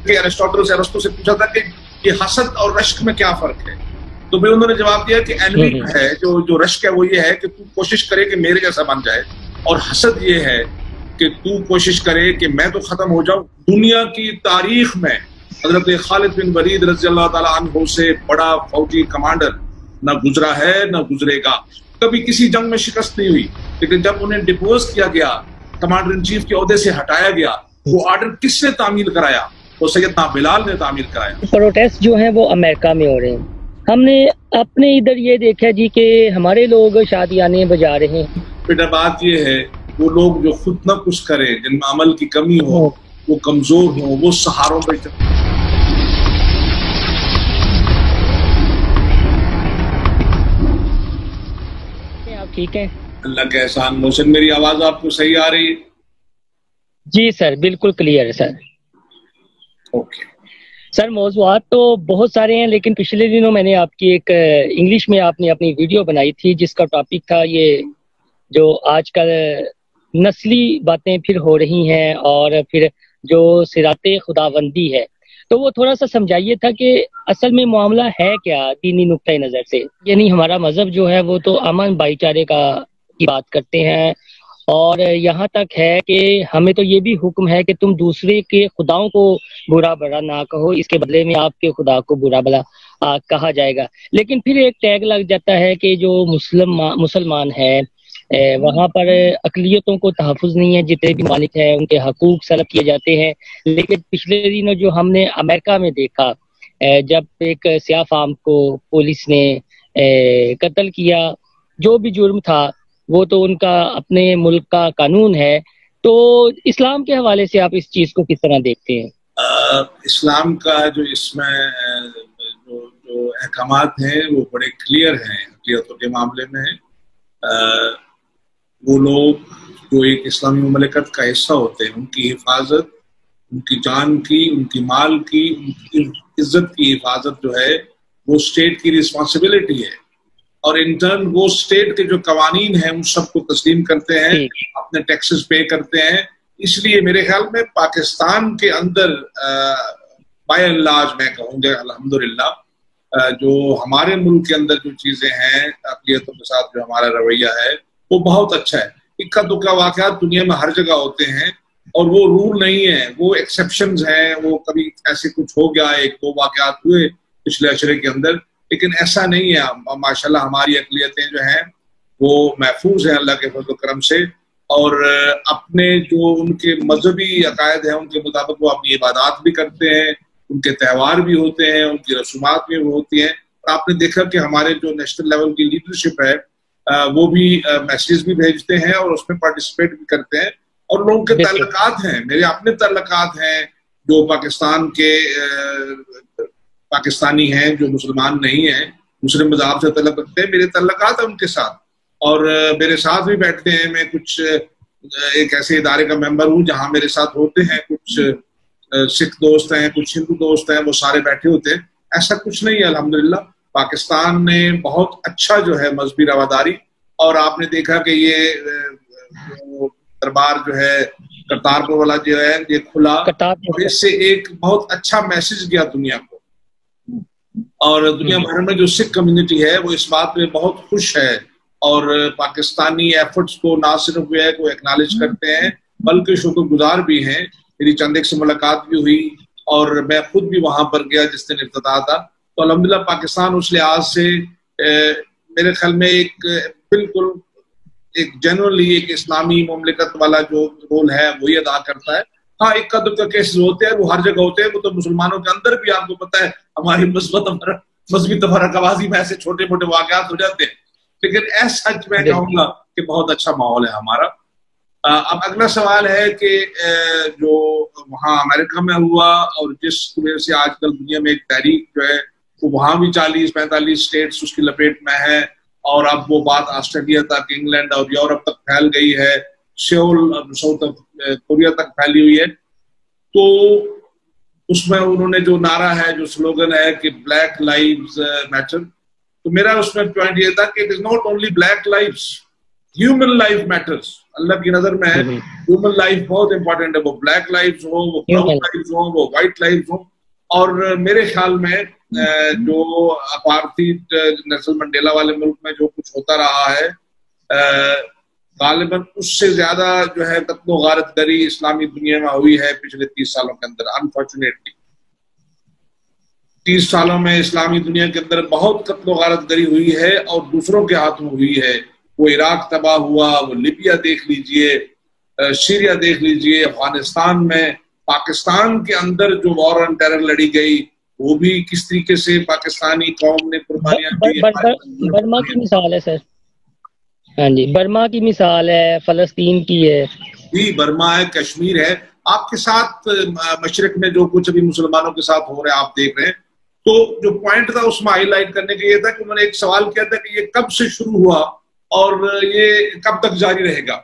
کہ ارسطو سے پوچھا تھا کہ یہ حسد اور رشک میں کیا فرق ہے، تو پھر انہوں نے جواب دیا کہ انوی ہے جو رشک ہے وہ یہ ہے کہ تو کوشش کرے کہ میرے جیسا بن جائے، اور حسد یہ ہے کہ تو کوشش کرے کہ میں تو ختم ہو جاؤں۔ دنیا کی تاریخ میں حضرت خالد بن ولید رضی اللہ تعالیٰ عنہ سے بڑا فوجی کمانڈر نہ گزرا ہے نہ گزرے گا، کبھی کسی جنگ میں شکست نہیں ہوئی، لیکن جب انہیں ڈپوز کیا گیا، کمانڈر ان چیف کے عہدے سے ہٹایا گیا، وہ آرڈر کس نے تعمیل کرایا؟ وہ سیدنا بلال نے تعمیل کرایا۔ پروٹیسٹ جو ہیں وہ امریکہ میں ہو رہے ہیں، ہم نے اپنے ادھر یہ دیکھا جی کہ ہمارے لوگ شادیانے بجا رہے ہیں۔ بیٹا بات یہ ہے وہ لوگ جو خود نہ کچھ کریں، جن میں عمل کی کمی ہو، وہ کمزور ہوں، وہ سہاروں پہ آپ ٹھیک ہیں؟ اللہ کا احسان۔ محسن میری آواز آپ کو صحیح آ رہی ہے؟ جی سر بالکل کلیئر ہے سر۔ اوکے سر موضوعات تو بہت سارے ہیں، لیکن پچھلے دنوں میں نے آپ کی ایک انگلش میں آپ نے اپنی ویڈیو بنائی تھی جس کا ٹاپک تھا یہ جو آج کل نسلی باتیں پھر ہو رہی ہیں اور پھر جو صراط خداوندی ہے، تو وہ تھوڑا سا سمجھائیے تھا کہ اصل میں معاملہ ہے کیا دینی نقطۂ نظر سے۔ یعنی ہمارا مذہب جو ہے وہ تو امن بھائی چارے کی بات کرتے ہیں، اور یہاں تک ہے کہ ہمیں تو یہ بھی حکم ہے کہ تم دوسرے کے خداؤں کو برا بھلا نہ کہو، اس کے بدلے میں آپ کے خدا کو برا بھلا کہا جائے گا۔ لیکن پھر ایک ٹیگ لگ جاتا ہے کہ جو مسلمان ہے وہاں پر اقلیتوں کو تحفظ نہیں ہے، جتنے بھی مالک ہیں ان کے حقوق سلب کیے جاتے ہیں۔ لیکن پچھلے دنوں جو ہم نے امریکہ میں دیکھا، جب ایک سیاہ فام کو پولیس نے قتل کیا، جو بھی جرم تھا وہ تو ان کا اپنے ملک کا قانون ہے، تو اسلام کے حوالے سے آپ اس چیز کو کس طرح دیکھتے ہیں؟ اسلام کا جو اس میں جو احکامات ہیں وہ بڑے کلیئر ہیں اقلیتوں کے معاملے میں۔ وہ لوگ جو ایک اسلامی مملکت کا حصہ ہوتے ہیں، ان کی حفاظت، ان کی جان کی، ان کی مال کی، ان کی عزت کی حفاظت جو ہے وہ اسٹیٹ کی رسپانسبلٹی ہے، اور انٹرن وہ اسٹیٹ کے جو قوانین ہیں ان سب کو تسلیم کرتے ہیں، اپنے ٹیکسز پے کرتے ہیں۔ اس لیے میرے خیال میں پاکستان کے اندر بائی اینڈ لارج میں کہوں گا الحمدللہ جو ہمارے ملک کے اندر جو چیزیں ہیں اقلیتوں کے ساتھ جو ہمارا رویہ ہے وہ بہت اچھا ہے۔ اکا دکا واقعات دنیا میں ہر جگہ ہوتے ہیں، اور وہ رول نہیں ہے، وہ ایکسیپشنز ہیں۔ وہ کبھی ایسے کچھ ہو گیا، ایک دو واقعات ہوئے پچھلے عشرے کے اندر، لیکن ایسا نہیں ہے۔ ماشاءاللہ ہماری اقلیتیں جو ہیں وہ محفوظ ہیں اللہ کے فضل و کرم سے، اور اپنے جو ان کے مذہبی عقائد ہیں ان کے مطابق وہ اپنی عبادات بھی کرتے ہیں، ان کے تہوار بھی ہوتے ہیں، ان کی رسومات بھی ہوتی ہیں۔ اور آپ نے دیکھا کہ ہمارے جو نیشنل لیول کی لیڈرشپ ہے وہ بھی میسیج بھی بھیجتے ہیں اور اس میں پارٹیسپیٹ بھی کرتے ہیں، اور لوگوں کے تعلقات ہیں، میرے اپنے تعلقات ہیں جو پاکستان کے پاکستانی ہیں جو مسلمان نہیں ہیں، مسلم مذہب سے تعلق رکھتے ہیں، میرے تعلقات ہیں ان کے ساتھ، اور میرے ساتھ بھی بیٹھتے ہیں۔ میں کچھ ایک ایسے ادارے کا ممبر ہوں جہاں میرے ساتھ ہوتے ہیں کچھ سکھ دوست ہیں، کچھ ہندو دوست ہیں، وہ سارے بیٹھے ہوتے ہیں۔ ایسا کچھ نہیں ہے الحمدللہ۔ پاکستان نے بہت اچھا جو ہے مذہبی رواداری، اور آپ نے دیکھا کہ یہ دربار جو ہے کرتارپور والا جو ہے یہ کھلا، اور اس سے ایک بہت اچھا میسج گیا دنیا کو، اور دنیا بھر میں جو سکھ کمیونٹی ہے وہ اس بات میں بہت خوش ہے، اور پاکستانی ایفرٹس کو نہ صرف وہ ہے کو ایکنالج کرتے ہیں بلکہ شکر گزار بھی ہیں۔ میری چند ایک سے ملاقات بھی ہوئی، اور میں خود بھی وہاں پر گیا جس دن افتتاح تھا، تو الحمدللہ پاکستان اس لحاظ سے میرے خیال میں ایک بالکل ایک جنرلی ایک اسلامی مملکت والا جو رول ہے وہی ادا کرتا ہے۔ ہاں ایک قدر کا کیسز ہوتے ہیں، وہ ہر جگہ ہوتے ہیں، وہ تو مسلمانوں کے اندر بھی آپ کو پتہ ہے ہماری مذہبی تفرقہ بازی میں ایسے چھوٹے موٹے واقعات ہو جاتے ہیں، لیکن ایسا میں کہوں گا کہ بہت اچھا ماحول ہے ہمارا۔ اب اگلا سوال ہے کہ جو وہاں امریکہ میں ہوا اور جس وجہ سے آج کل دنیا میں ایک تحریک جو ہے وہ وہاں بھی 40-45 اسٹیٹس اس کی لپیٹ میں ہے، اور اب وہ بات آسٹریلیا تک، انگلینڈ اور یورپ تک پھیل گئی ہے، سیول اور ساؤتھ کوریا تک پھیلی ہوئی ہے۔ تو اس میں انہوں نے جو نعرہ ہے، جو سلوگن ہے کہ بلیک لائیوز میٹر، تو میرا اس میں پوائنٹ یہ تھا کہ it is not only black lives, human life matters. Allah کی نظر میں ہیومن لائف بہت امپورٹنٹ ہے. وہ بلیک لائف ہو, وہ براؤن لائف ہو, وہ وائٹ لائف ہو. اور میرے خیال میں جو اپارتھائڈ نیلسن منڈیلا والے ملک میں جو کچھ ہوتا رہا ہے غالباً اس سے زیادہ جو ہے قتل و غارت گری اسلامی دنیا میں ہوئی ہے پچھلے 30 سالوں کے اندر. انفارچونیٹلی 30 سالوں میں اسلامی دنیا کے اندر بہت قتل و غارت گری ہوئی ہے اور دوسروں کے ہاتھوں ہوئی ہے. وہ عراق تباہ ہوا, وہ لیبیا دیکھ لیجئے, سیریا دیکھ لیجئے, افغانستان میں, پاکستان کے اندر جو وار آن ٹیرر لڑی گئی وہ بھی کس طریقے سے پاکستانی قوم نے قربانیاں دی. برما کی مثال ہے سر. ہاں جی, برما کی مثال ہے, فلسطین کی ہے جی, برما ہے, کشمیر ہے. آپ کے ساتھ مشرق میں جو کچھ ابھی مسلمانوں کے ساتھ ہو رہا ہے آپ دیکھ رہے ہیں. تو جو پوائنٹ تھا اس میں ہائی لائٹ کرنے کا یہ تھا کہ انہوں نے ایک سوال کیا تھا کہ یہ کب سے شروع ہوا اور یہ کب تک جاری رہے گا.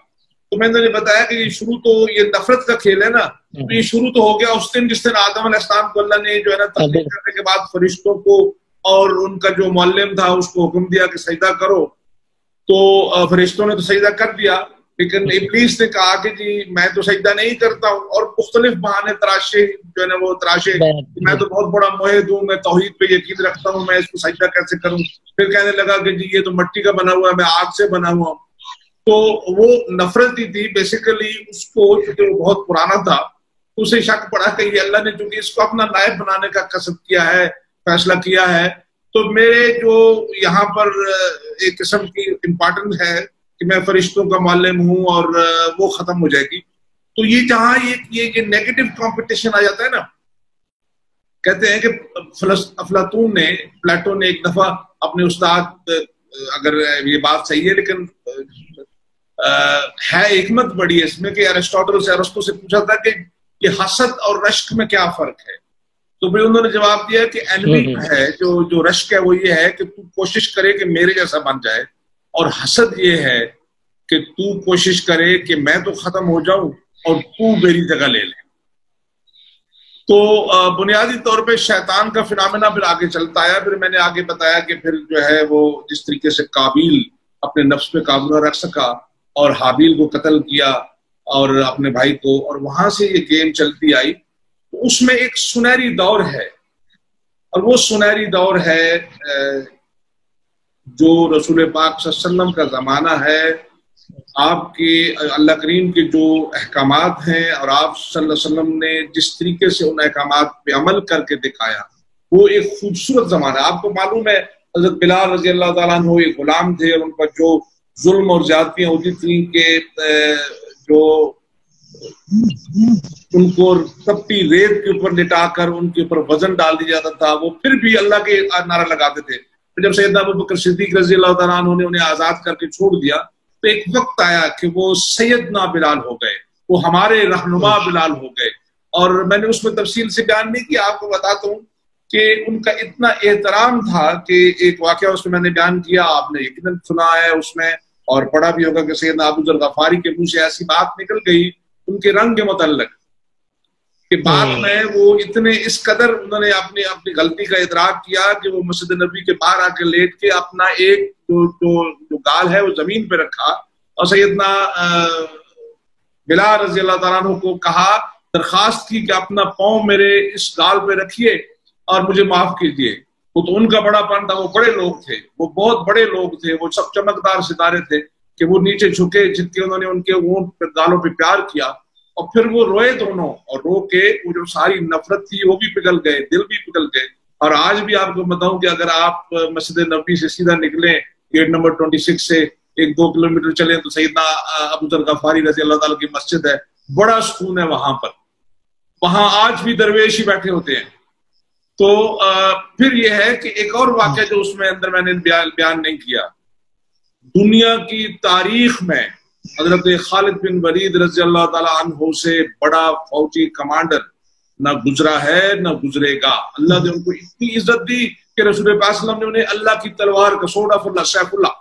تو میں نے بتایا کہ یہ شروع تو یہ نفرت کا کھیل ہے نا. یہ شروع تو ہو گیا اس دن جس دن آدم علیہ السلام کو اللہ نے جو ہے نا تخلیق کرنے کے بعد فرشتوں کو اور ان کا جو معلم تھا اس کو حکم دیا کہ سجدہ کرو. تو فرشتوں نے تو سجدہ کر دیا, لیکن ابلیس نے کہا کہ جی میں تو سجدہ نہیں کرتا ہوں, اور مختلف بہانے تراشے جو ہے نا وہ تراشے. میں تو بہت بڑا موحد ہوں, میں توحید پہ یقین رکھتا ہوں, میں اس کو سجدہ کیسے کروں. پھر کہنے لگا کہ جی یہ تو مٹی کا بنا ہوا ہے, میں آگ سے بنا ہوا ہوں. تو وہ نفرت ہی تھی بیسیکلی. اس کو چونکہ وہ بہت پرانا تھا اسے شک پڑا کہ یہ اللہ نے چونکہ اس کو اپنا نائب بنانے کا قصد کیا ہے, فیصلہ کیا ہے. تو میرے جو یہاں پر ایک قسم کی امپورٹنٹ ہے کہ میں فرشتوں کا معلم ہوں اور وہ ختم ہو جائے گی. تو یہ جہاں یہ نیگیٹو کمپٹیشن آ جاتا ہے نا, کہتے ہیں کہ افلاطون نے, پلیٹو نے ایک دفعہ اپنے استاد, اگر یہ بات صحیح ہے لیکن ہے حکمت بڑی ہے اس میں, کہ ارسطوٹل سے ارسطو سے پوچھا تھا کہ یہ حسد اور رشک میں کیا فرق ہے. تو پھر انہوں نے جواب دیا کہ اینوی ہے جو رشک ہے وہ یہ ہے کہ تو کوشش کرے کہ میرے جیسا بن جائے, اور حسد یہ ہے کہ تو کوشش کرے کہ میں تو ختم ہو جاؤں اور تو میری جگہ لے لے. تو بنیادی طور پہ شیطان کا فنامنا پھر آگے چلتا ہے. پھر میں نے آگے بتایا کہ پھر جو ہے وہ جس طریقے سے قابیل اپنے نفس پہ قابو نہ رکھ سکا اور حابیل کو قتل کیا اور اپنے بھائی کو, اور وہاں سے یہ گیم چلتی آئی. اس میں ایک سنہری دور ہے, اور وہ سنہری دور ہے جو رسول پاک صلی اللہ علیہ وسلم کا زمانہ ہے. آپ کے اللہ کریم کے جو احکامات ہیں اور آپ صلی اللہ علیہ وسلم نے جس طریقے سے ان احکامات پہ عمل کر کے دکھایا, وہ ایک خوبصورت زمانہ ہے. آپ کو معلوم ہے حضرت بلال رضی اللہ تعالیٰ عنہ ایک غلام تھے, اور ان پر جو ظلم اور زیادتیاں ہوتی تھیں کہ جو ان کو تپتی ریت کے اوپر لٹا کر ان کے اوپر وزن ڈال دیا جاتا تھا, وہ پھر بھی اللہ کے نعرہ لگاتے تھے. جب سیدنا ابوبکر صدیق رضی اللہ تعالیٰ عنہ نے انہیں آزاد کر کے چھوڑ دیا تو ایک وقت آیا کہ وہ سیدنا بلال ہو گئے, وہ ہمارے رہنما بلال ہو گئے. اور میں نے اس میں تفصیل سے بیان نہیں کیا, آپ کو بتاتا ہوں کہ ان کا اتنا احترام تھا کہ ایک واقعہ اس میں میں نے بیان کیا, آپ نے یقیناً سنا ہے اس میں اور پڑھا بھی ہوگا کہ سیدنا ابو ذر غفاری کے منہ سے ایسی بات نکل گئی ان کے رنگ کے متعلق کہ بعد میں وہ اتنے اس قدر انہوں نے اپنی غلطی کا ادراک کیا کہ وہ مسجد نبی کے باہر آ کے لیٹ کے اپنا ایک جو گال ہے وہ زمین پہ رکھا اور سیدنا بلال رضی اللہ تعالیٰ عنہ کو کہا, درخواست کی کہ اپنا پاؤں میرے اس گال پہ رکھیے اور مجھے معاف کیجیے. وہ تو ان کا بڑا پن تھا, وہ بڑے لوگ تھے, وہ بہت بڑے لوگ تھے, وہ سب چمکدار ستارے تھے کہ وہ نیچے جھکے جھک کے انہوں نے ان کے اونٹ پہ گالوں پہ پیار کیا, اور پھر وہ روئے دونوں, اور رو کے وہ جو ساری نفرت تھی وہ بھی پگھل گئے, دل بھی پگھل گئے. اور آج بھی آپ کو بتاؤں کہ اگر آپ مسجد نبوی سے سیدھا نکلیں گیٹ نمبر 26 سے 1-2 کلومیٹر چلیں تو سیدنا ابو ذر غفاری رضی اللہ تعالیٰ کی مسجد ہے, بڑا سکون ہے وہاں پر, وہاں آج بھی درویش ہی بیٹھے ہوتے ہیں. تو پھر یہ ہے کہ ایک اور واقعہ جو اس میں اندر میں نے بیان نہیں کیا, دنیا کی تاریخ میں حضرت خالد بن ولید رضی اللہ تعالیٰ عنہ سے بڑا فوجی کمانڈر نہ گزرا ہے نہ گزرے گا. اللہ نے ان کو اتنی عزت دی کہ رسول پاک صلی اللہ علیہ وسلم نے انہیں اللہ کی تلوار کا سوڈا فلّہ سیف اللہ,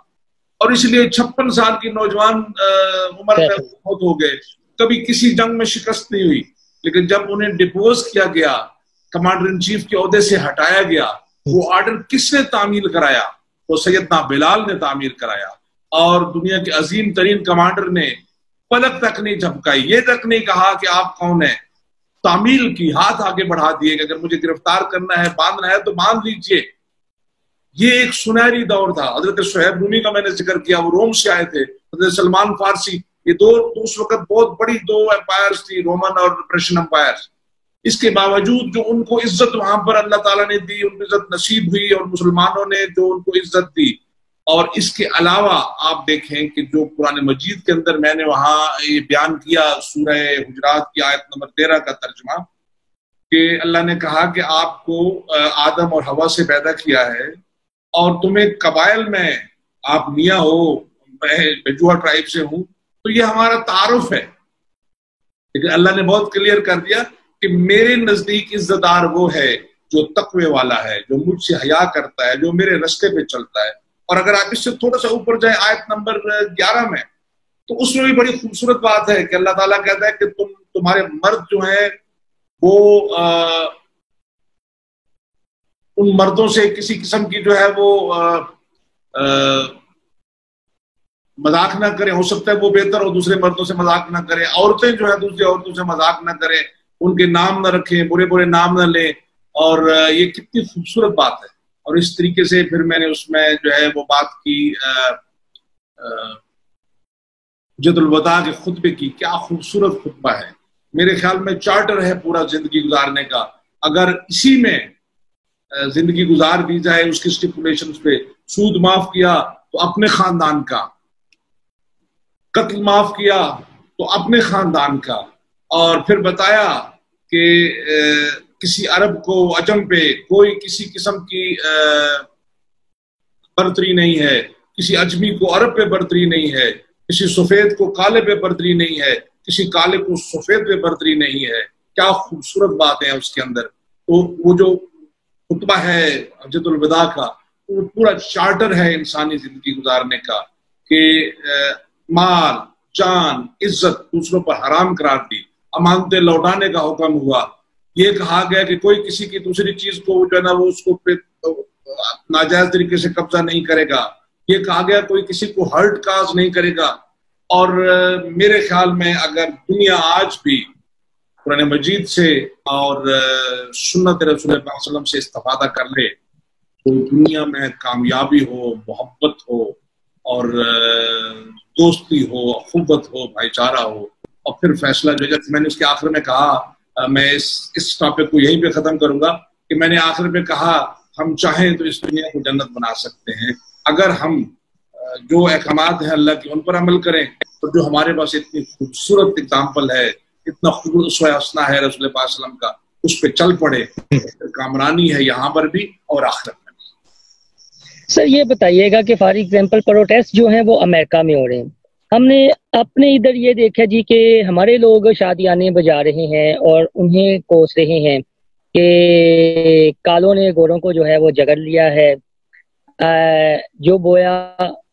اور اس لیے 56 سال کی نوجوان عمر میں بہت ہو گئے, کبھی کسی جنگ میں شکست نہیں ہوئی. لیکن جب انہیں ڈپوز کیا گیا, کمانڈر ان چیف کے عہدے سے ہٹایا گیا, وہ آرڈر کس نے تعمیل کرایا؟ وہ سیدنا بلال نے تعمیل کرایا. اور دنیا کے عظیم ترین کمانڈر نے پلک تک نہیں جھپکائی، یہ تک نہیں کہا کہ آپ کون ہیں، تعمیل کی، ہاتھ آگے بڑھا دیے کہ اگر مجھے گرفتار کرنا ہے، باندھنا ہے تو باندھ لیجیے۔ یہ ایک سنہری دور تھا۔ حضرت صہیب رومی کا میں نے ذکر کیا، وہ روم سے آئے تھے، حضرت سلمان فارسی، یہ دو اس وقت بہت بڑی دو امپائرز تھی، رومن اور پرشین امپائرز۔ اس کے باوجود جو ان کو عزت وہاں پر اللہ تعالیٰ نے دی، ان کو عزت نصیب ہوئی، اور مسلمانوں نے جو ان کو عزت دی۔ اور اس کے علاوہ آپ دیکھیں کہ جو قرآن مجید کے اندر میں نے وہاں یہ بیان کیا، سورہ حجرات کی آیت نمبر 13 کا ترجمہ، کہ اللہ نے کہا کہ آپ کو آدم اور حوا سے پیدا کیا ہے، اور تمہیں قبائل میں آپ میاں ہو، میں بجوہ ٹرائب سے ہوں، تو یہ ہمارا تعارف ہے۔ لیکن اللہ نے بہت کلیئر کر دیا کہ میرے نزدیک عزت دار وہ ہے جو تقوی والا ہے، جو مجھ سے حیا کرتا ہے، جو میرے رستے پہ چلتا ہے۔ اور اگر آپ اس سے تھوڑا سا اوپر جائیں آیت نمبر 11 میں، تو اس میں بھی بڑی خوبصورت بات ہے کہ اللہ تعالیٰ کہتا ہے کہ تمہارے مرد جو ہیں وہ ان مردوں سے کسی قسم کی جو ہے وہ مذاق نہ کریں، ہو سکتا ہے وہ بہتر ہو دوسرے مردوں سے مذاق نہ کریں، عورتیں جو ہے دوسری عورتوں سے مذاق نہ کریں، ان کے نام نہ رکھیں، برے برے نام نہ لیں۔ اور یہ کتنی خوبصورت بات ہے۔ اور اس طریقے سے پھر میں نے اس میں جو ہے وہ بات کی حجۃ الوداع کے خطبے کی، کیا خوبصورت خطبہ ہے، میرے خیال میں چارٹر ہے پورا زندگی گزارنے کا۔ اگر اسی میں زندگی گزار دی جائے، اس کی اسٹیپولیشنز پہ، سود معاف کیا تو اپنے خاندان کا، قتل معاف کیا تو اپنے خاندان کا، اور پھر بتایا کہ کسی عرب کو عجم پہ کوئی کسی قسم کی برتری نہیں ہے، کسی عجمی کو عرب پہ برتری نہیں ہے، کسی سفید کو کالے پہ برتری نہیں ہے، کسی کالے کو سفید پہ برتری نہیں ہے۔ کیا خوبصورت باتیں ہیں اس کے اندر۔ تو وہ جو خطبہ ہے حجۃ الوداع کا، وہ پورا چارٹر ہے انسانی زندگی گزارنے کا، کہ مال، جان، عزت دوسروں پر حرام قرار دی، امانتیں لوٹانے کا حکم ہوا، یہ کہا گیا کہ کوئی کسی کی دوسری چیز کو جو ہے نا وہ اس کو ناجائز طریقے سے قبضہ نہیں کرے گا، یہ کہا گیا کوئی کسی کو ہرٹ کاز نہیں کرے گا۔ اور میرے خیال میں اگر دنیا آج بھی قرآن مجید سے اور سنت رسول اللہ صلی اللہ علیہ وسلم سے استفادہ کر لے تو دنیا میں کامیابی ہو، محبت ہو، اور دوستی ہو، اخوت ہو، بھائی چارہ ہو۔ اور پھر فیصلہ جو ہے، میں نے اس کے آخر میں کہا، میں اس ٹاپک کو یہیں پہ ختم کروں گا، کہ میں نے آخر میں کہا ہم چاہیں تو اس دنیا کو جنت بنا سکتے ہیں اگر ہم جو احکامات ہیں اللہ کی ان پر عمل کریں، اور جو ہمارے پاس اتنی خوبصورت اگزامپل ہے، اتنا خوبصورت اسوہ حسنہ ہے رسول اللہ صلی اللہ علیہ وسلم کا، اس پہ چل پڑے، کامرانی ہے یہاں پر بھی اور آخرت میں بھی۔ سر یہ بتائیے گا کہ فار ایگزامپل پروٹیسٹ جو ہیں وہ امریکہ میں ہو رہے ہیں، ہم نے اپنے ادھر یہ دیکھا جی کہ ہمارے لوگ شادیانے بجا رہے ہیں اور انہیں کوس رہے ہیں کہ کالوں نے گوروں کو جو ہے وہ جگڑ لیا ہے، جو بویا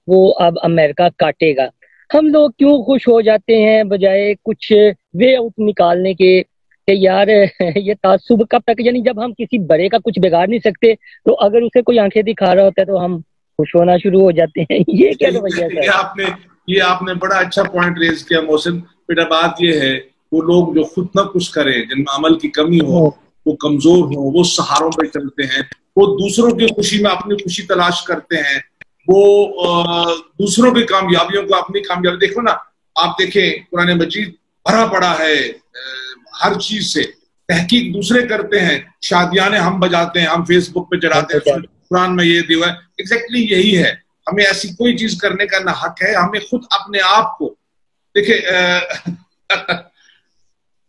وہ اب امریکہ کاٹے گا۔ ہم لوگ کیوں خوش ہو جاتے ہیں بجائے کچھ وے آؤٹ نکالنے کے کہ یار یہ تعصب کب تک، یعنی جب ہم کسی بڑے کا کچھ بگاڑ نہیں سکتے تو اگر اسے کوئی آنکھیں دکھا رہا ہوتا ہے تو ہم خوش ہونا شروع ہو جاتے ہیں۔ یہ کیا رویہ ہے؟ یہ آپ نے بڑا اچھا پوائنٹ ریز کیا محسن بیٹا۔ بات یہ ہے وہ لوگ جو خود نہ کچھ کرے، جن میں عمل کی کمی ہو، وہ کمزور ہوں، وہ سہاروں پہ چلتے ہیں، وہ دوسروں کی خوشی میں اپنی خوشی تلاش کرتے ہیں، وہ دوسروں کی کامیابیوں کو اپنی کامیابی، دیکھو نا آپ دیکھیں قرآن مجید بھرا پڑا ہے ہر چیز سے، تحقیق دوسرے کرتے ہیں، شادیانے ہم بجاتے ہیں، ہم فیس بک پہ چڑھاتے ہیں، قرآن میں یہ دیوا ہے۔ ایگزیکٹلی یہی ہے، ہمیں ایسی کوئی چیز کرنے کا نہ حق ہے، ہمیں خود اپنے آپ کو دیکھیں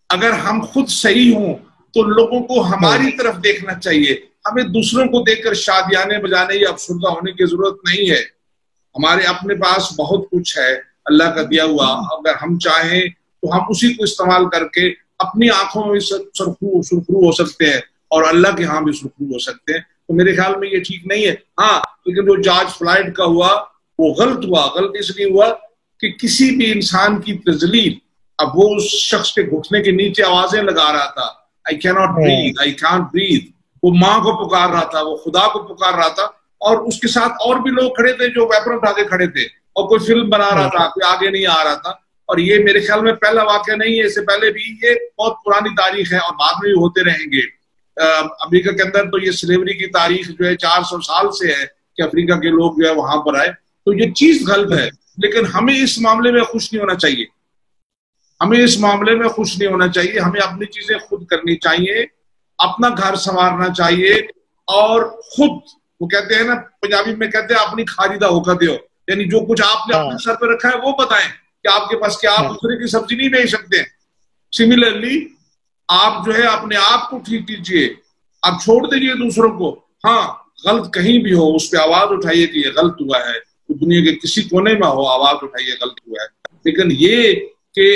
اگر ہم خود صحیح ہوں تو لوگوں کو ہماری طرف دیکھنا چاہیے، ہمیں دوسروں کو دیکھ کر شادیانے بجانے یا افسردہ ہونے کی ضرورت نہیں ہے۔ ہمارے اپنے پاس بہت کچھ ہے اللہ کا دیا ہوا، اگر ہم چاہیں تو ہم اسی کو استعمال کر کے اپنی آنکھوں میں سرخرو ہو سکتے ہیں اور اللہ کے ہاں بھی سرخرو ہو سکتے ہیں۔ تو میرے خیال میں یہ ٹھیک نہیں ہے۔ ہاں لیکن جو جارج فلائیڈ کا ہوا وہ غلط ہوا، غلط اس لیے ہوا کہ کسی بھی انسان کی تذلیل، اب وہ اس شخص کے گھٹنے کے نیچے آوازیں لگا رہا تھا، I cannot breathe, I can't breathe، وہ ماں کو پکار رہا تھا، وہ خدا کو پکار رہا تھا، اور اس کے ساتھ اور بھی لوگ کھڑے تھے جو ویپن اٹھا کے کھڑے تھے، اور کوئی فلم بنا رہا تھا، کوئی آگے نہیں آ رہا تھا. اور یہ میرے خیال میں پہلا واقعہ نہیں ہے، اس سے پہلے بھی یہ بہت پرانی تاریخ ہے اور بعد میں بھی ہوتے رہیں گے. امریکہ کے اندر تو یہ سلیوری کی تاریخ جو ہے 400 سال سے ہے کہ افریقہ کے لوگ جو ہے وہاں پر آئے. تو یہ چیز غلط ہے، لیکن ہمیں اس معاملے میں خوش نہیں ہونا چاہیے. ہمیں اس معاملے میں خوش نہیں ہونا چاہیے. ہمیں اپنی چیزیں خود کرنی چاہیے، اپنا گھر سنوارنا چاہیے، اور خود وہ کہتے ہیں نا پنجابی میں کہتے ہیں اپنی خاریدہ ہو کر دیو، یعنی جو کچھ آپ نے اپنے سر پہ رکھا ہے وہ بتائیں کہ آپ کے پاس کیا، آپ دوسرے کی سبزی نہیں بیچ سکتے. سملرلی آپ جو ہے اپنے آپ کو ٹھیک کیجئے، آپ چھوڑ دیجئے دوسروں کو. ہاں غلط کہیں بھی ہو اس پہ آواز اٹھائیے کہ یہ غلط ہوا ہے، دنیا کے کسی کونے میں ہو آواز اٹھائیے غلط ہوا ہے. لیکن یہ کہ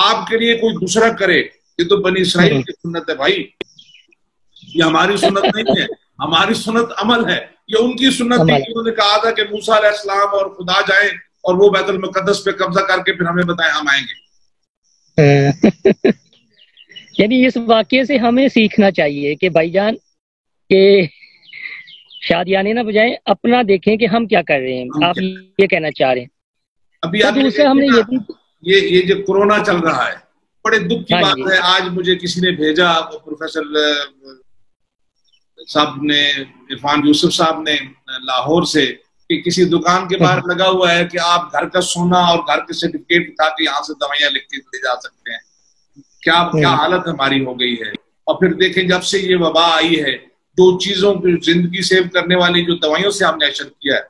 آپ کے لیے کوئی دوسرا کرے، یہ تو بنی اسرائیل کی سنت ہے بھائی، یہ ہماری سنت نہیں ہے. ہماری سنت عمل ہے. یہ ان کی سنت تھی کہ انہوں نے کہا تھا کہ موسیٰ علیہ السلام اور خدا جائیں اور وہ بیت المقدس پہ قبضہ کر کے پھر ہمیں بتائیں ہم آئیں گے. یعنی اس واقعے سے ہمیں سیکھنا چاہیے کہ بھائی جان کہ شادیانے نہ بجائیں اپنا دیکھیں کہ ہم کیا کر رہے ہیں. آپ یہ کہنا چاہ رہے ہیں. ابھی دوسرا ہم نے یہ جو کورونا چل رہا ہے بڑے دکھ کی بات ہے. آج مجھے کسی نے بھیجا، پروفیسر صاحب نے، عرفان یوسف صاحب نے لاہور سے، کہ کسی دکان کے باہر لگا ہوا ہے کہ آپ گھر کا سونا اور گھر کے سرٹیفکیٹ دکھا کے یہاں سے دوائیاں لکھ کے لے جا سکتے ہیں. کیا حالت ہماری ہو گئی ہے. اور پھر دیکھیں جب سے یہ وبا آئی ہے، جو چیزوں کی زندگی سیو کرنے والی جو دوائیوں سے ہم نے اشر کیا ہے،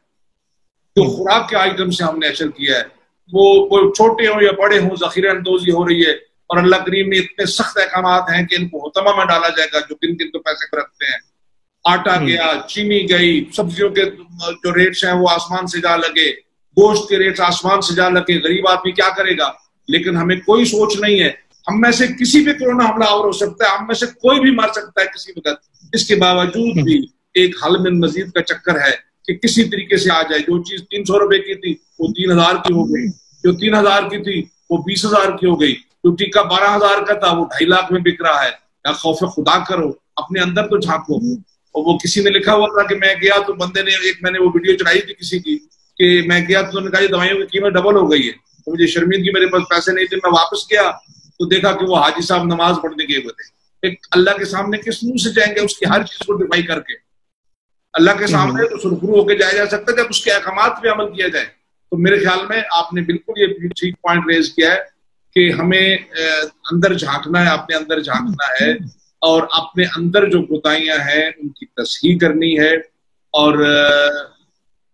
جو خوراک کے آئٹم سے ہم نے اشر کیا ہے، وہ چھوٹے ہوں یا بڑے ہوں ذخیرہ اندوزی ہو رہی ہے. اور اللہ کریم نے اتنے سخت احکامات ہیں کہ ان کو حتمہ میں ڈالا جائے گا جو کن کن کو پیسے کو رکھتے ہیں. آٹا گیا، چینی گئی، سبزیوں کے جو ریٹس ہیں وہ آسمان سے جا لگے، گوشت کے ریٹس آسمان سے جا لگے. غریب آدمی کیا کرے گا؟ لیکن ہمیں کوئی سوچ نہیں ہے. ہم میں سے کسی بھی کورونا حملہ آور ہو سکتا ہے، ہم میں سے کوئی بھی مر سکتا ہے کسی وقت. اس کے باوجود بھی ایک حل من مزید کا چکر ہے کہ کسی طریقے سے آ جائے. جو چیز 300 روپے کی تھی وہ 3000 کی ہو گئی، جو 3000 کی تھی وہ 20000 کی ہو گئی، جو ٹیکہ 12000 کا تھا وہ 2.5 لاکھ میں بک رہا ہے. یا خوف خدا کرو، اپنے اندر تو جھانکو. اور وہ کسی نے لکھا ہوا تھا کہ میں گیا تو بندے نے میں نے وہ ویڈیو چڑھائی تھی کسی کی کہ میں گیا تو انہوں نے کہا یہ دوائیوں کی قیمت ڈبل ہو گئی ہے. تو مجھے شرمندگی، میرے پاس پیسے نہیں تھے. میں واپس گیا تو دیکھا کہ وہ حاجی صاحب نماز پڑھنے گئے ہوئے تھے. ایک اللہ کے سامنے کس منہ سے جائیں گے اس کی ہر چیز کو ڈیفائی کر کے؟ اللہ کے سامنے تو سرخرو ہو کے جایا جا سکتا ہے جب اس کے احکامات پہ عمل کیا جائے. تو میرے خیال میں آپ نے بالکل یہ ٹھیک پوائنٹ ریز کیا ہے کہ ہمیں اندر جھانکنا ہے، اپنے اندر جھانکنا ہے، اور اپنے اندر جو کوتاہیاں ہیں ان کی تصحیح کرنی ہے. اور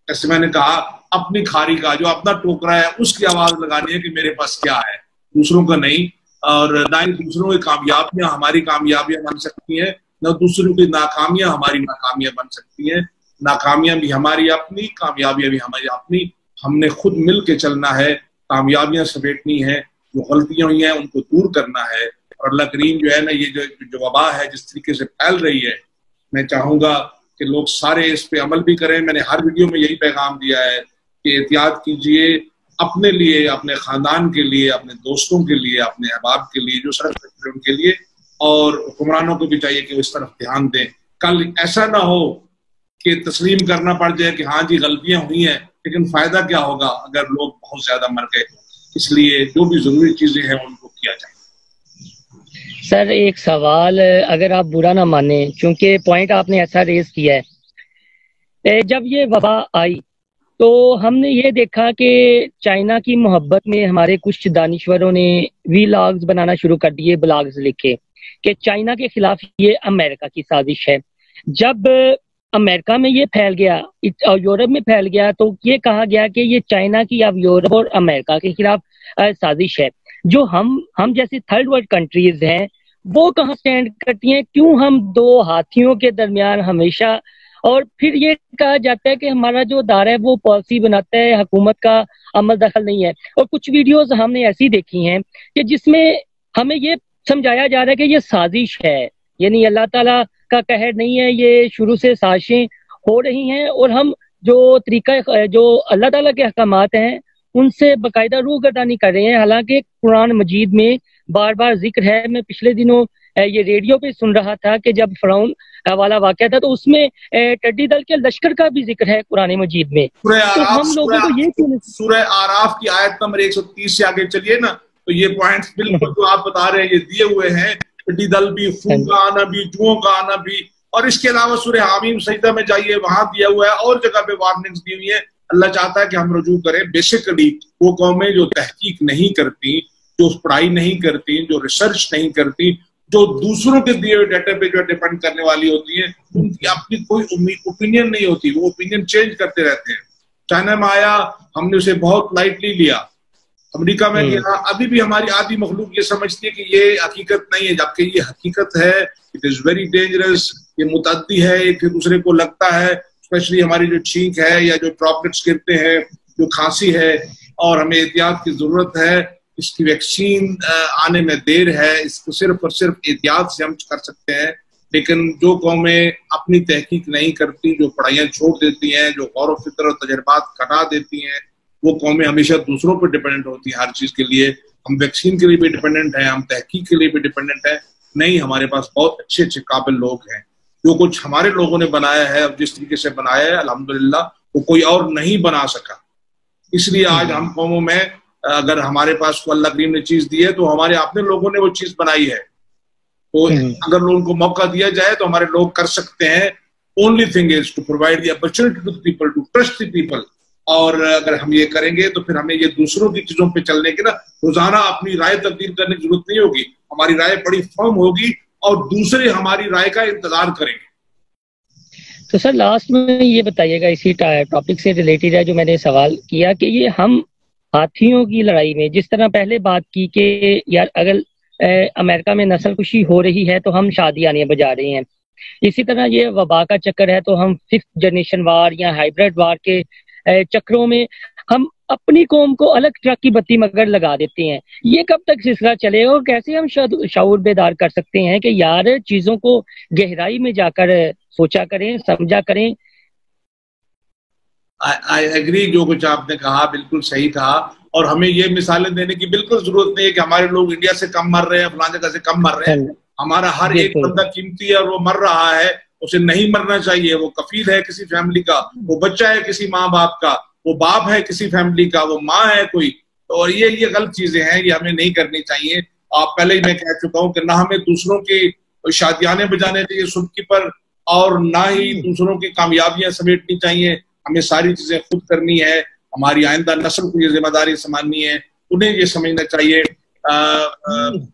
جیسے میں نے کہا اپنی کھاری کا جو اپنا ٹوکرا ہے اس کی آواز لگانی ہے کہ میرے پاس کیا ہے، دوسروں کا نہیں. اور نہ ہی دوسروں کی کامیابیاں ہماری کامیابیاں بن سکتی ہیں، نہ دوسروں کی ناکامیاں ہماری ناکامیاں بن سکتی ہیں. ناکامیاں بھی ہماری اپنی، کامیابیاں بھی ہماری اپنی. ہم نے خود مل کے چلنا ہے، کامیابیاں سمیٹنی ہیں، جو غلطیاں ہوئی ہیں ان کو دور کرنا ہے. اور اللہ کریم جو ہے نا یہ جو وبا ہے جس طریقے سے پھیل رہی ہے، میں چاہوں گا کہ لوگ سارے اس پہ عمل بھی کریں. میں نے ہر ویڈیو میں یہی پیغام دیا ہے کہ احتیاط کیجئے اپنے لیے، اپنے خاندان کے لیے، اپنے دوستوں کے لیے، اپنے احباب کے لیے جو سڑک پہ ان کے لیے. اور حکمرانوں کو بھی چاہیے کہ اس طرف دھیان دیں. کل ایسا نہ ہو کہ تسلیم کرنا پڑ جائے کہ ہاں جی غلطیاں ہوئی ہیں، لیکن فائدہ کیا ہوگا اگر لوگ بہت زیادہ مر گئے. اس لیے جو بھی ضروری چیزیں ہیں ان کو کیا جائے. سر ایک سوال، اگر آپ برا نہ مانیں، چونکہ پوائنٹ آپ نے ایسا ریز کیا ہے، جب یہ وبا آئی تو ہم نے یہ دیکھا کہ چائنا کی محبت میں ہمارے کچھ دانشوروں نے ویلاگز بنانا شروع کر دیے، بلاگز لکھے کہ چائنا کے خلاف یہ امریکہ کی سازش ہے. جب امریکہ میں یہ پھیل گیا اور یورپ میں پھیل گیا تو یہ کہا گیا کہ یہ چائنا کی اب یورپ اور امریکہ کے خلاف سازش ہے. جو ہم جیسی تھرڈ ورلڈ کنٹریز ہیں وہ کہاں سٹینڈ کرتی ہیں؟ کیوں ہم دو ہاتھیوں کے درمیان ہمیشہ؟ اور پھر یہ کہا جاتا ہے کہ ہمارا جو ادارہ ہے وہ پالیسی بناتا ہے، حکومت کا عمل دخل نہیں ہے. اور کچھ ویڈیوز ہم نے ایسی دیکھی ہیں کہ جس میں ہمیں یہ سمجھایا جا رہا ہے کہ یہ سازش ہے، یعنی اللہ تعالیٰ کا قہر نہیں ہے، یہ شروع سے سازشیں ہو رہی ہیں. اور ہم جو طریقہ جو اللہ تعالیٰ کے احکامات ہیں ان سے باقاعدہ روح گردانی کر رہے ہیں. حالانکہ قرآن مجید میں بار بار ذکر ہے. میں پچھلے دنوں یہ ریڈیو پہ سن رہا تھا کہ جب فرعون والا واقعہ تھا تو اس میں ٹڈی دل کے لشکر کا بھی ذکر ہے قرآن مجید میں. تو ہم لوگوں کو یہ سورہ آراف کی آیت نمبر 130 سے آگے چلیے نا، تو یہ پوائنٹس بالکل جو آپ بتا رہے ہیں یہ دیے ہوئے ہیں. ٹڈی دل بھی، خون کا آنا بھی، جوؤں کا آنا بھی، اور اس کے علاوہ سورہ حامیم سجدہ میں جائیے، وہاں دیا ہوا ہے، اور جگہ پہ وارننگز دی ہوئی ہیں. اللہ چاہتا ہے کہ ہم رجوع کریں. بیسیکلی وہ قومیں جو تحقیق نہیں کرتی، جو پڑھائی نہیں کرتی، جو ریسرچ نہیں کرتی، جو دوسروں کے دیے ہوئے ڈیٹا پہ جو ڈیپینڈ کرنے والی ہوتی ہیں، ان کی اپنی کوئی اوپینین نہیں ہوتی، وہ اوپینین چینج کرتے رہتے ہیں. چائنا میں آیا، ہم نے اسے بہت لائٹلی لیا. امریکہ میں گیا، ابھی بھی ہماری آدھی مخلوق یہ سمجھتی ہے کہ یہ حقیقت نہیں ہے، جبکہ یہ حقیقت ہے. اٹ از ویری ڈینجرس، یہ متعدی ہے، ایک دوسرے کو لگتا ہے، اسپیشلی ہماری جو چھینک ہے یا جو ڈراپلیٹس گرتے ہیں، جو کھانسی ہے، اور ہمیں احتیاط کی ضرورت ہے. اس کی ویکسین آنے میں دیر ہے، اس کو صرف اور صرف احتیاط سے ہم کر سکتے ہیں. لیکن جو قومیں اپنی تحقیق نہیں کرتی، جو پڑھائیاں چھوڑ دیتی ہیں، جو غور و فکر اور تجربات ہٹا دیتی ہیں، وہ قومیں ہمیشہ دوسروں پہ ڈیپینڈنٹ ہوتی ہیں ہر چیز کے لیے. ہم ویکسین کے لیے بھی ڈیپینڈنٹ ہیں، ہم تحقیق کے لیے بھی ڈیپینڈنٹ ہیں. نہیں، ہمارے پاس بہت اچھے اچھے قابل لوگ ہیں. جو کچھ ہمارے لوگوں نے بنایا ہے اور جس طریقے سے بنایا ہے الحمدللہ وہ کوئی اور نہیں بنا سکا. اس لیے آج ہم قوموں میں اگر ہمارے پاس کو اللہ کریم نے چیز دی ہے تو ہمارے اپنے لوگوں نے وہ چیز بنائی ہے. تو اگر لوگوں کو موقع دیا جائے تو ہمارے لوگ کر سکتے ہیں. Only thing is to provide the opportunity to the people to trust the people. اور اگر ہم یہ کریں گے تو پھر ہمیں یہ دوسروں کی چیزوں پہ چلنے کے نا روزانہ اپنی رائے تبدیل کرنے کی ضرورت نہیں ہوگی. ہماری رائے بڑی فرم ہوگی اور دوسرے ہماری رائے کا انتظار کریں گے. تو سر لاسٹ میں یہ بتائیے گا، اسی ٹاپک سے ریلیٹڈ ہے جو میں نے سوال کیا، کہ یہ ہم ہاتھیوں کی لڑائی میں جس طرح پہلے بات کی کہ یار اگر امریکہ میں نسل کشی ہو رہی ہے تو ہم شادیاں بجا رہے ہیں، اسی طرح یہ وبا کا چکر ہے تو ہم 5th جنریشن وار یا ہائیبرڈ وار کے چکروں میں ہم اپنی قوم کو الگ ٹرک کی بتی مگر لگا دیتے ہیں. یہ کب تک سلسلہ چلے گا اور کیسے ہم شعور بیدار کر سکتے ہیں کہ یار چیزوں کو گہرائی میں جا کر سوچا کریں، سمجھا کریں؟ I agree، جو کچھ آپ نے کہا بالکل صحیح کہا. اور ہمیں یہ مثالیں دینے کی بالکل ضرورت نہیں ہے کہ ہمارے لوگ انڈیا سے کم مر رہے ہیں، فلاں جگہ سے کم مر رہے ہیں. ہمارا ہر ایک بندہ قیمتی ہے اور وہ مر رہا ہے، اسے نہیں مرنا چاہیے. وہ کفیل ہے کسی فیملی کا، وہ بچہ ہے کسی ماں باپ کا، وہ باپ ہے کسی فیملی کا، وہ ماں ہے کوئی. اور یہ غلط چیزیں ہیں، یہ ہمیں نہیں کرنی چاہیے. آپ پہلے ہی میں کہہ چکا ہوں کہ نہ ہمیں دوسروں کی شادیانے بجانے چاہیے صبح پر، اور نہ ہی دوسروں کی کامیابیاں سمیٹنی چاہیے. ہمیں ساری چیزیں خود کرنی ہے. ہماری آئندہ نسل کو یہ ذمہ داری سنبھالنی ہے، انہیں یہ سمجھنا چاہیے.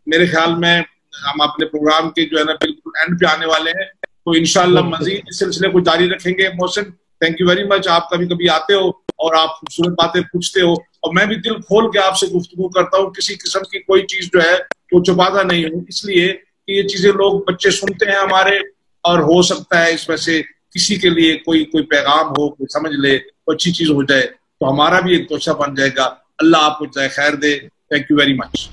میرے خیال میں ہم اپنے پروگرام کے جو ہے نا بالکل اینڈ پہ آنے والے ہیں، تو انشاءاللہ مزید اس سلسلے کو جاری رکھیں گے. محسن، تھینک یو ویری مچ. آپ کبھی کبھی آتے ہو اور آپ خوبصورت باتیں پوچھتے ہو، اور میں بھی دل کھول کے آپ سے گفتگو کرتا ہوں. کسی قسم کی کوئی چیز جو ہے وہ چھپاتا نہیں ہوں، اس لیے کہ یہ چیزیں لوگ بچے سنتے ہیں ہمارے، اور ہو سکتا ہے اس میں سے کسی کے لیے کوئی پیغام ہو، کوئی سمجھ لے، کوئی اچھی چیز ہو جائے، تو ہمارا بھی ایک توشہ بن جائے گا. اللہ آپ کو جزائے خیر دے. Thank you very much.